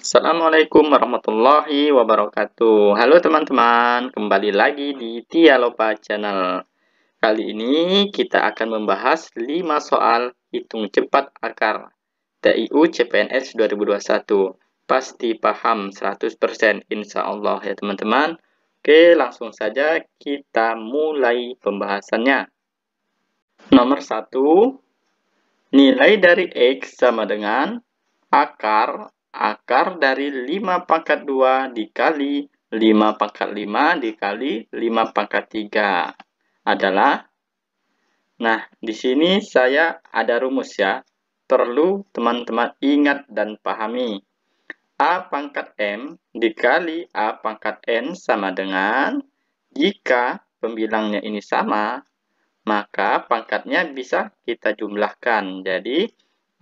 Assalamualaikum warahmatullahi wabarakatuh. Halo teman-teman, kembali lagi di Tialopa Channel. Kali ini kita akan membahas 5 soal hitung cepat akar TIU CPNS 2021. Pasti paham 100% insya Allah ya teman-teman. Oke, langsung saja kita mulai pembahasannya. Nomor 1, nilai dari X sama dengan akar dari 5 pangkat 2 dikali 5 pangkat 5 dikali 5 pangkat 3 adalah, nah di sini saya ada rumus ya, perlu teman-teman ingat dan pahami. A pangkat M dikali A pangkat N sama dengan, jika pembilangnya ini sama, maka pangkatnya bisa kita jumlahkan. Jadi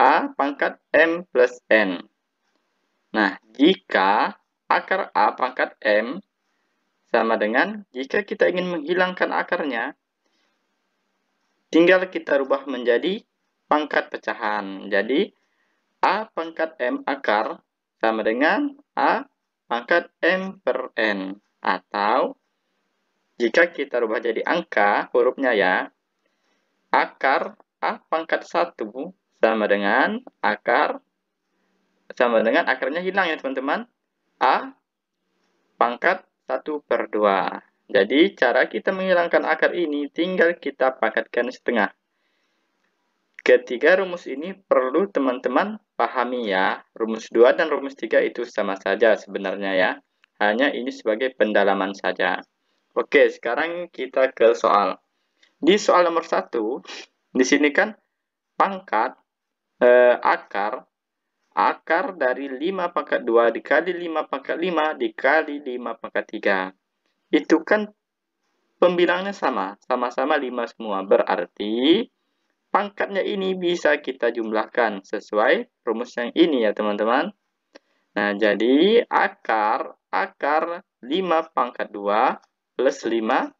A pangkat M plus N. Nah, jika akar A pangkat M sama dengan, jika kita ingin menghilangkan akarnya, tinggal kita rubah menjadi pangkat pecahan. Jadi, A pangkat M akar sama dengan A pangkat M per N. Atau, jika kita rubah jadi angka, hurufnya ya, akar A pangkat 1 sama dengan akarnya hilang ya teman-teman. A pangkat 1/2. Jadi cara kita menghilangkan akar ini tinggal kita pangkatkan setengah. Ketiga rumus ini perlu teman-teman pahami ya. Rumus 2 dan rumus 3 itu sama saja sebenarnya ya. Hanya ini sebagai pendalaman saja. Oke, sekarang kita ke soal. Di soal nomor 1, di sini kan pangkat akar dari 5 pangkat 2 dikali 5 pangkat 5 dikali 5 pangkat 3. Itu kan pembilangnya sama-sama 5 semua. Berarti pangkatnya ini bisa kita jumlahkan sesuai rumus yang ini ya teman-teman. Nah, jadi akar 5 pangkat 2 plus 5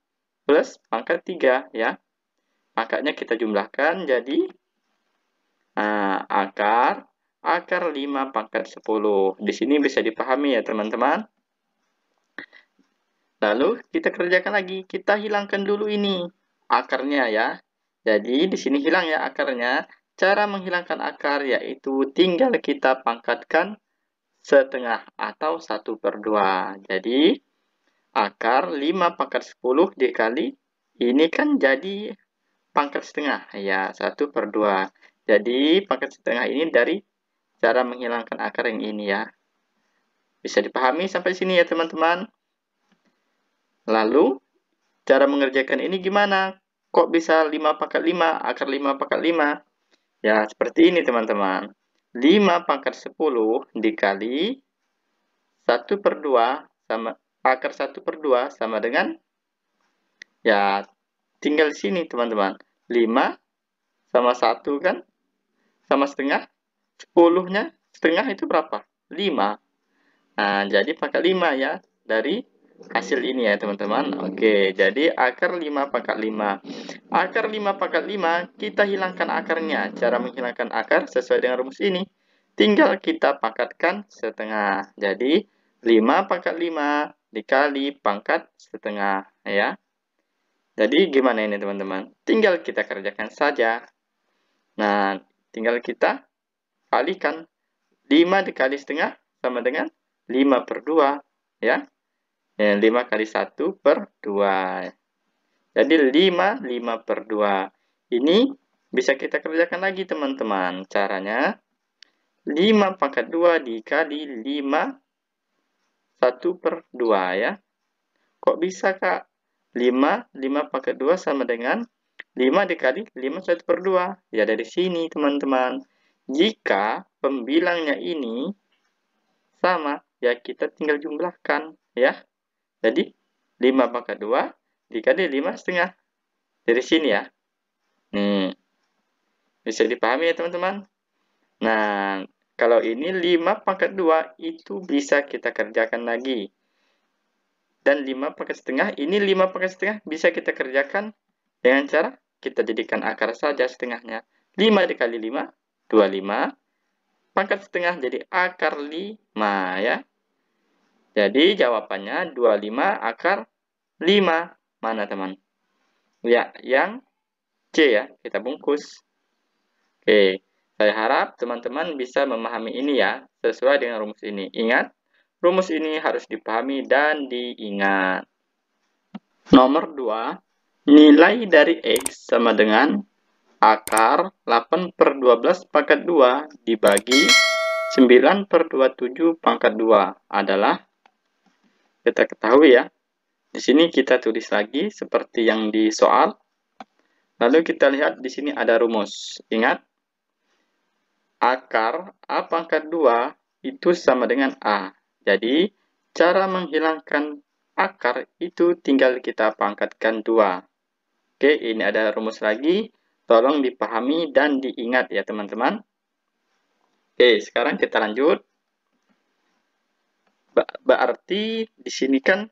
plus pangkat 3 ya. Pangkatnya kita jumlahkan jadi akar 5 pangkat 10. Di sini bisa dipahami ya teman-teman. Lalu kita kerjakan lagi. Kita hilangkan dulu ini akarnya ya. Jadi di sini hilang ya akarnya. Cara menghilangkan akar yaitu tinggal kita pangkatkan setengah atau 1/2. Jadi akar 5 pangkat 10 dikali ini kan jadi pangkat setengah ya, 1/2. Jadi pangkat setengah ini dari cara menghilangkan akar yang ini ya. Bisa dipahami sampai sini ya teman-teman. Lalu cara mengerjakan ini gimana? Kok bisa 5 pangkat 5, akar 5 pangkat 5? Ya seperti ini teman-teman. 5 pangkat 10 dikali 1/2 sama akar 1/2 sama dengan, ya tinggal di sini teman-teman. 5 sama 1 kan sama setengah. 10-nya setengah itu berapa? 5. Nah, jadi pangkat 5 ya dari hasil ini ya teman-teman. Oke, jadi akar 5 pangkat 5. Akar 5 pangkat 5 kita hilangkan akarnya. Cara menghilangkan akar sesuai dengan rumus ini. Tinggal kita pangkatkan setengah. Jadi 5 pangkat 5 dikali pangkat setengah ya. Jadi gimana ini teman-teman? Tinggal kita kerjakan saja. Nah, tinggal kita kalikan. 5 dikali setengah sama dengan 5/2 ya. 5 kali 1/2. Jadi 5/2. Ini bisa kita kerjakan lagi teman-teman. Caranya 5 pangkat 2 dikali 5 1/2 ya. Kok bisa Kak? 5 pangkat 2 sama dengan 5 dikali 5 1/2. Ya dari sini teman-teman. Jika pembilangnya ini sama, ya kita tinggal jumlahkan ya. Jadi 5 pangkat 2 dikali 5 setengah. Dari sini ya. Nih. Bisa dipahami ya teman-teman? Nah, kalau ini 5 pangkat 2 itu bisa kita kerjakan lagi. Dan 5 pangkat setengah, ini 5 pangkat setengah bisa kita kerjakan dengan cara kita jadikan akar saja setengahnya. 5 dikali 5, 25. pangkat setengah jadi akar 5 ya. Jadi jawabannya 25 akar 5. Mana teman? Ya, yang C ya, kita bungkus. Oke, saya harap teman-teman bisa memahami ini ya, sesuai dengan rumus ini. Ingat, rumus ini harus dipahami dan diingat. Nomor 2, nilai dari X sama dengan akar 8/12 pangkat 2 dibagi 9/27 pangkat 2 adalah, kita ketahui ya, di sini kita tulis lagi seperti yang di soal. Lalu kita lihat di sini ada rumus. Ingat, akar A pangkat 2 itu sama dengan A. Jadi, cara menghilangkan akar itu tinggal kita pangkatkan 2. Oke, ini ada rumus lagi. Tolong dipahami dan diingat ya teman-teman. Oke, sekarang kita lanjut. Berarti di sini kan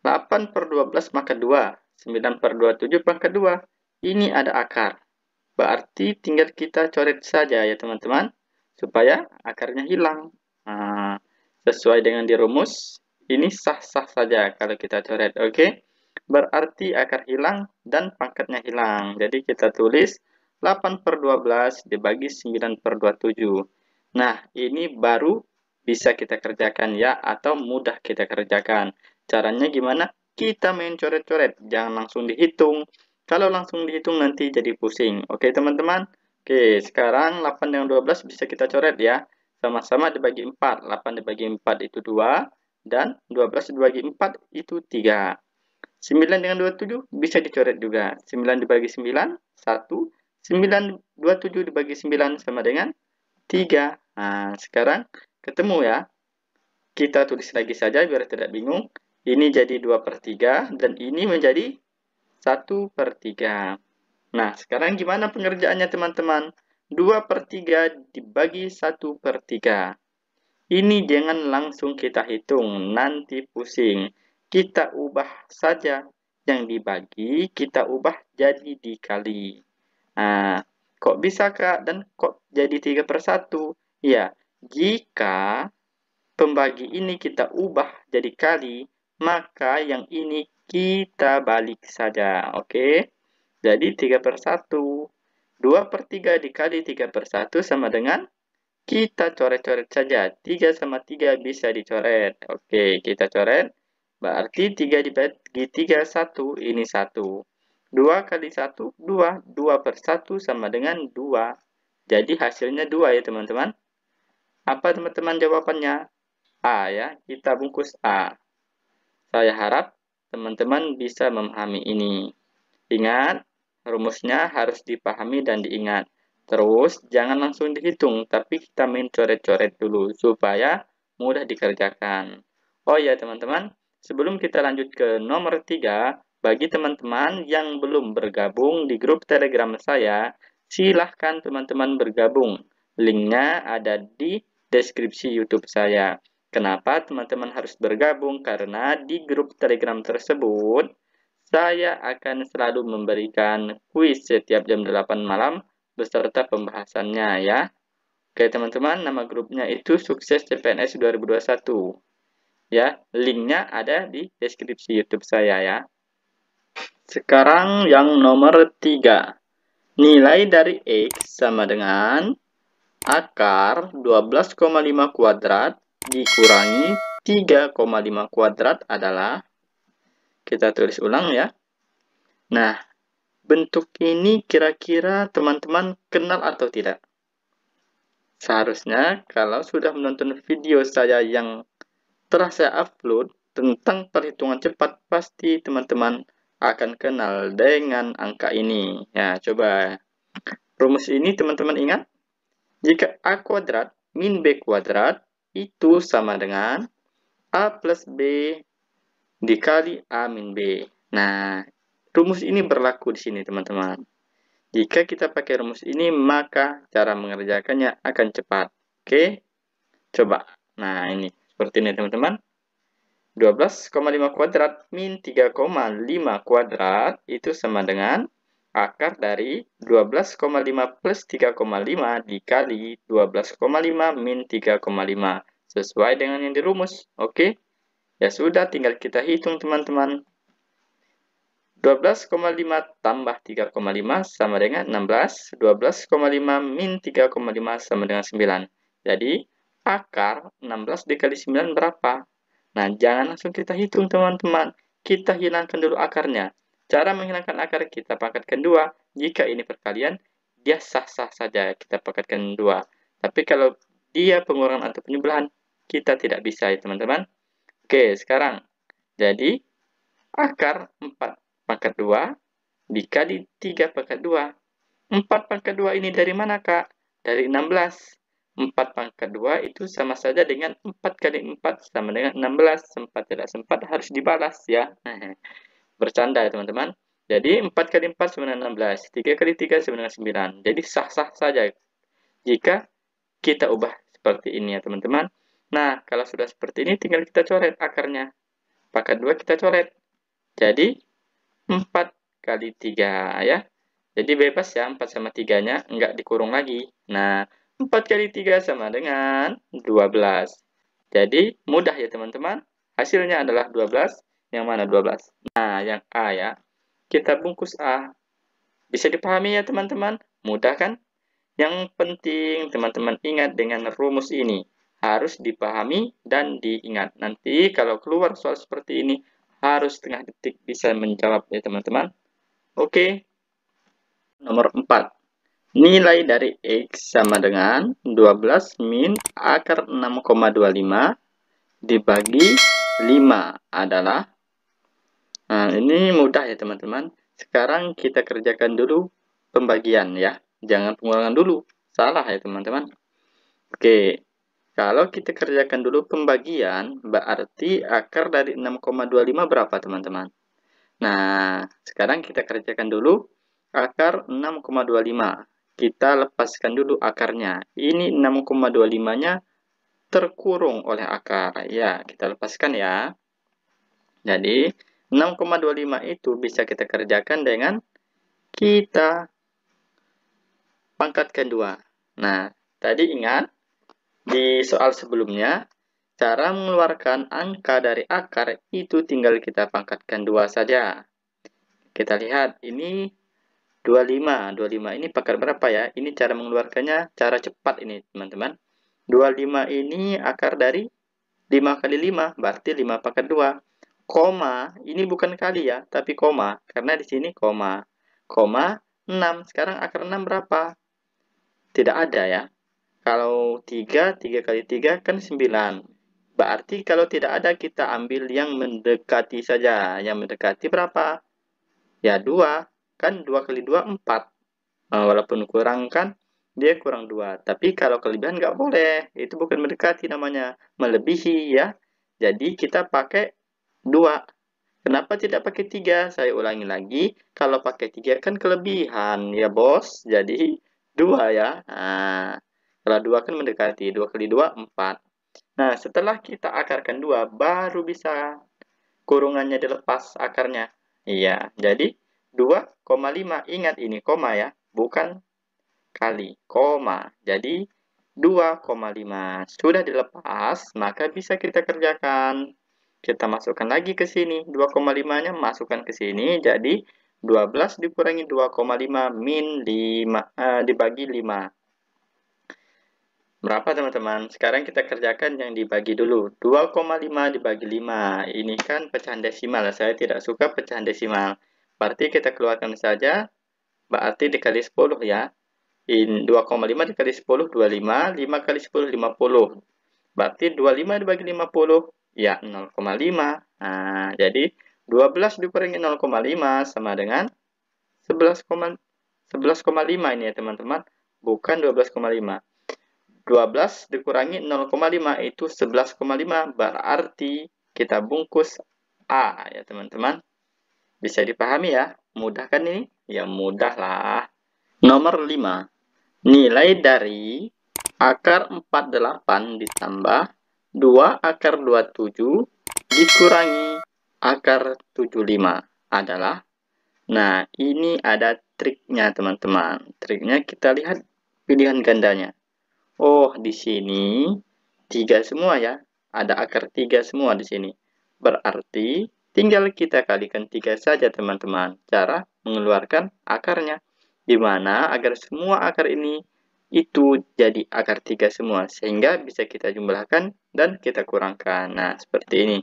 8/12 pangkat 2, 9/27 pangkat 2. Ini ada akar. Berarti tinggal kita coret saja ya teman-teman, supaya akarnya hilang. Nah, sesuai dengan di rumus, ini sah-sah saja kalau kita coret. Oke, berarti akar hilang dan pangkatnya hilang. Jadi kita tulis 8/12 dibagi 9/27. Nah, ini baru bisa kita kerjakan ya, atau mudah kita kerjakan. Caranya gimana? Kita main coret-coret, jangan langsung dihitung. Kalau langsung dihitung nanti jadi pusing. Oke teman-teman? Oke, sekarang 8 dengan 12 bisa kita coret ya. Sama-sama dibagi 4. 8 dibagi 4 itu 2. Dan 12 dibagi 4 itu 3. 9 dengan 27 bisa dicoret juga. 9 dibagi 9, 1. 27 dibagi 9 sama dengan 3. Nah, sekarang ketemu ya. Kita tulis lagi saja biar tidak bingung. Ini jadi 2/3 dan ini menjadi 1/3. Nah, sekarang gimana pengerjaannya teman-teman? 2/3 dibagi 1/3. Ini jangan langsung kita hitung, nanti pusing. Kita ubah saja. Yang dibagi, kita ubah jadi dikali. Nah, kok bisa Kak? Dan kok jadi 3/1? Ya, jika pembagi ini kita ubah jadi kali, maka yang ini kita balik saja. Oke? Jadi 3/1. 2/3 dikali 3/1 sama dengan, kita coret-coret saja. 3 sama 3 bisa dicoret. Oke, kita coret. Berarti 3 dibagi 3, 1. Ini 1. 2 kali 1, 2. 2/1 sama dengan 2. Jadi hasilnya 2 ya teman-teman. Apa teman-teman jawabannya? A ya. Kita bungkus A. Saya harap teman-teman bisa memahami ini. Ingat, rumusnya harus dipahami dan diingat. Terus, jangan langsung dihitung, tapi kita main coret-coret dulu, supaya mudah dikerjakan. Oh ya teman-teman, sebelum kita lanjut ke nomor 3, bagi teman-teman yang belum bergabung di grup Telegram saya, silahkan teman-teman bergabung. Linknya ada di deskripsi YouTube saya. Kenapa teman-teman harus bergabung? Karena di grup Telegram tersebut, saya akan selalu memberikan kuis setiap jam 8 malam beserta pembahasannya ya. Oke teman-teman, nama grupnya itu Sukses CPNS 2021. Ya, linknya ada di deskripsi YouTube saya ya. Sekarang yang nomor 3. Nilai dari X sama dengan akar 12,5 kuadrat dikurangi 3,5 kuadrat adalah, kita tulis ulang ya. Nah, bentuk ini kira-kira teman-teman kenal atau tidak? Seharusnya kalau sudah menonton video saya yang telah saya upload tentang perhitungan cepat, pasti teman-teman akan kenal dengan angka ini. Ya, coba. Rumus ini teman-teman ingat? Jika A kuadrat min B kuadrat itu sama dengan A plus B dikali A min B. Nah, rumus ini berlaku di sini teman-teman. Jika kita pakai rumus ini, maka cara mengerjakannya akan cepat. Oke, coba. Nah, ini seperti ini teman-teman. 12,5 kuadrat min 3,5 kuadrat itu sama dengan akar dari 12,5 plus 3,5 dikali 12,5 min 3,5. Sesuai dengan yang dirumus. Oke? Ya sudah, tinggal kita hitung teman-teman. 12,5 tambah 3,5 sama dengan 16. 12,5 min 3,5 sama dengan 9. Jadi, akar 16 dikali 9 berapa? Nah, jangan langsung kita hitung teman-teman. Kita hilangkan dulu akarnya. Cara menghilangkan akar, kita pangkatkan 2. Jika ini perkalian, dia sah-sah saja kita pangkatkan 2. Tapi kalau dia pengurangan atau penyebelahan, kita tidak bisa ya teman-teman. Oke, sekarang. Jadi, akar 4 pangkat 2 dikali 3 pangkat 2. 4 pangkat 2 ini dari mana, Kak? Dari 16. 4 pangkat 2 itu sama saja dengan 4 kali 4 sama dengan 16. Sempat tidak sempat harus dibalas ya. Bercanda ya teman-teman. Jadi 4 kali 4 sama dengan 16. 3 kali 3 sama dengan 9. Jadi sah-sah saja jika kita ubah seperti ini ya teman-teman. Nah, kalau sudah seperti ini tinggal kita coret akarnya. Pangkat 2 kita coret. Jadi 4 kali 3 ya. Jadi bebas ya 4 sama 3-nya, enggak dikurung lagi. Nah, 4 kali 3 sama dengan 12. Jadi mudah ya teman-teman. Hasilnya adalah 12. Yang mana 12? Nah, yang A ya. Kita bungkus A. Bisa dipahami ya teman-teman? Mudah kan? Yang penting teman-teman ingat dengan rumus ini. Harus dipahami dan diingat. Nanti kalau keluar soal seperti ini, harus setengah detik bisa menjawab ya teman-teman. Oke. Nomor 4. Nilai dari X sama dengan 12 min akar 6,25 dibagi 5 adalah. Nah, ini mudah ya teman-teman. Sekarang kita kerjakan dulu pembagian ya. Jangan pengulangan dulu. Salah ya teman-teman. Oke. Kalau kita kerjakan dulu pembagian, berarti akar dari 6,25 berapa teman-teman? Nah, sekarang kita kerjakan dulu akar 6,25. Kita lepaskan dulu akarnya. Ini 6,25-nya terkurung oleh akar. Ya, kita lepaskan ya. Jadi, 6,25 itu bisa kita kerjakan dengan kita pangkatkan 2. Nah, tadi ingat di soal sebelumnya, cara mengeluarkan angka dari akar itu tinggal kita pangkatkan 2 saja. Kita lihat, ini 25. 25 ini pangkat berapa ya? Ini cara mengeluarkannya, cara cepat ini teman-teman. 25 ini akar dari 5 kali 5, berarti 5 pangkat 2. Koma, ini bukan kali ya, tapi koma. Karena di sini koma. Koma 6. Sekarang akar 6 berapa? Tidak ada ya. Kalau 3 kali 3 kan 9. Berarti kalau tidak ada kita ambil yang mendekati saja. Yang mendekati berapa? Ya 2. Kan 2 kali 2 4. Walaupun kurang kan dia kurang 2. Tapi kalau kelebihan nggak boleh. Itu bukan mendekati namanya. Melebihi ya. Jadi kita pakai 2. Kenapa tidak pakai 3? Saya ulangi lagi. Kalau pakai 3 kan kelebihan ya bos. Jadi 2 ya. Nah, kalau 2 kan mendekati. 2 kali 2 4. Nah, setelah kita akarkan 2, baru bisa kurungannya dilepas akarnya. Iya, jadi 2,5. Ingat ini koma ya, bukan kali, koma. Jadi 2,5 sudah dilepas, maka bisa kita kerjakan. Kita masukkan lagi ke sini, 2,5-nya masukkan ke sini, jadi 12 dikurangi 2,5 min 5 dibagi 5. Berapa teman-teman? Sekarang kita kerjakan yang dibagi dulu. 2,5 dibagi 5. Ini kan pecahan desimal. Saya tidak suka pecahan desimal. Berarti kita keluarkan saja. Berarti dikali 10 ya. 2,5 dikali 10, 25. 5 kali 10, 50. Berarti 25 dibagi 50, ya 0,5. Nah, jadi 12 dikurangi 0,5 sama dengan 11,5 ini ya teman-teman. Bukan 12,5. 12 dikurangi 0,5 itu 11,5. Berarti kita bungkus A ya teman-teman. Bisa dipahami ya? Mudah kan ini? Ya mudah lah. Nomor 5. Nilai dari akar 48 ditambah 2 akar 27 dikurangi akar 75 adalah. Nah, ini ada triknya teman-teman. Triknya kita lihat pilihan gandanya. Oh, di sini 3 semua ya. Ada akar 3 semua di sini. Berarti tinggal kita kalikan 3 saja teman-teman. Cara mengeluarkan akarnya. Di mana agar semua akar ini itu jadi akar 3 semua. Sehingga bisa kita jumlahkan dan kita kurangkan. Nah, seperti ini.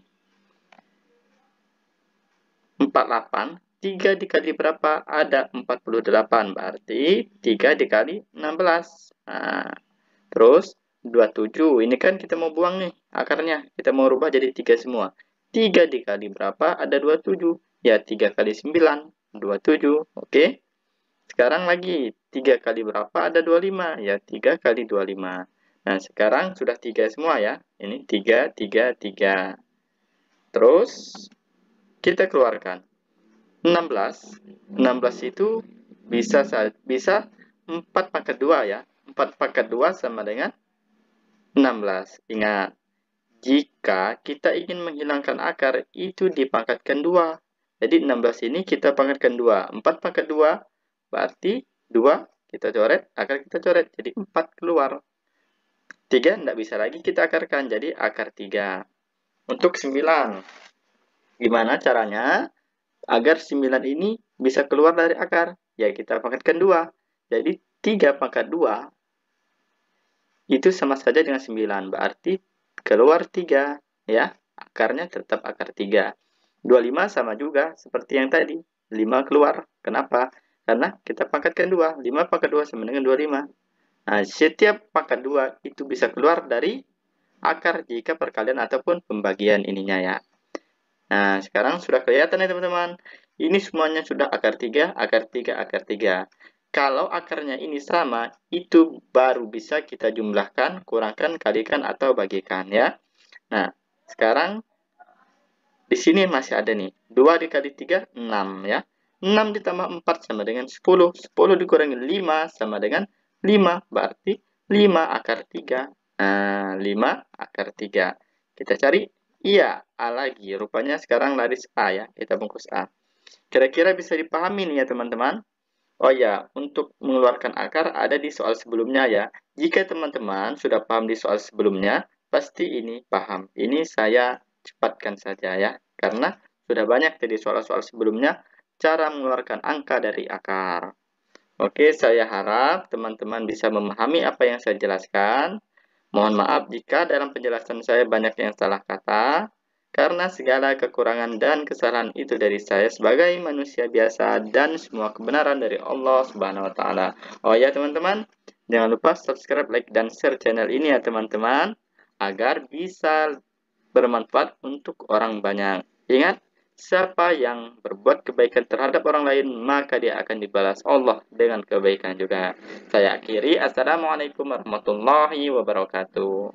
48, 3 dikali berapa? Ada 48, berarti 3 dikali 16. Nah, terus 27, ini kan kita mau buang nih akarnya, kita mau rubah jadi 3 semua. 3 dikali berapa? Ada 27. Ya, 3 kali 9, 27. Oke. Sekarang lagi, 3 kali berapa? Ada 25. Ya, 3 kali 25. Nah, sekarang sudah 3 semua ya. Ini 3, 3, 3. Terus, kita keluarkan. 16 itu bisa 4 pangkat 2 ya. 4 pangkat 2 sama dengan 16. Ingat, jika kita ingin menghilangkan akar itu dipangkatkan 2. Jadi 16 ini kita pangkatkan 2. 4 pangkat 2 berarti 2 kita coret, akar kita coret. Jadi 4 keluar. 3 tidak bisa lagi kita akarkan, jadi akar 3. Untuk 9, gimana caranya? Agar 9 ini bisa keluar dari akar, ya kita pangkatkan 2. Jadi 3 pangkat 2 itu sama saja dengan 9. Berarti keluar 3. Ya, akarnya tetap akar 3. 25 sama juga seperti yang tadi. 5 keluar. Kenapa? Karena kita pangkatkan 2. 5 pangkat 2 sama dengan 25. Nah, setiap pangkat 2 itu bisa keluar dari akar jika perkalian ataupun pembagian ininya ya. Nah, sekarang sudah kelihatan ya teman-teman. Ini semuanya sudah akar 3, akar 3, akar 3. Kalau akarnya ini sama, itu baru bisa kita jumlahkan, kurangkan, kalikan, atau bagikan ya. Nah, sekarang di sini masih ada nih. 2 dikali 3, 6 ya. 6 ditambah 4 sama dengan 10. 10 dikurangi 5 sama dengan 5. Berarti 5 akar 3. Nah, 5 akar 3. Kita cari. Iya, A lagi. Rupanya sekarang laris A ya. Kita bungkus A. Kira-kira bisa dipahami nih ya teman-teman. Oh ya, untuk mengeluarkan akar ada di soal sebelumnya ya. Jika teman-teman sudah paham di soal sebelumnya, pasti ini paham. Ini saya cepatkan saja ya. Karena sudah banyak tadi soal-soal sebelumnya cara mengeluarkan angka dari akar. Oke, saya harap teman-teman bisa memahami apa yang saya jelaskan. Mohon maaf jika dalam penjelasan saya banyak yang salah kata, karena segala kekurangan dan kesalahan itu dari saya sebagai manusia biasa dan semua kebenaran dari Allah Subhanahu wa taala. Oh ya teman-teman, jangan lupa subscribe, like dan share channel ini ya teman-teman agar bisa bermanfaat untuk orang banyak. Ingat, siapa yang berbuat kebaikan terhadap orang lain, maka dia akan dibalas Allah dengan kebaikan juga. Saya akhiri. Assalamualaikum warahmatullahi wabarakatuh.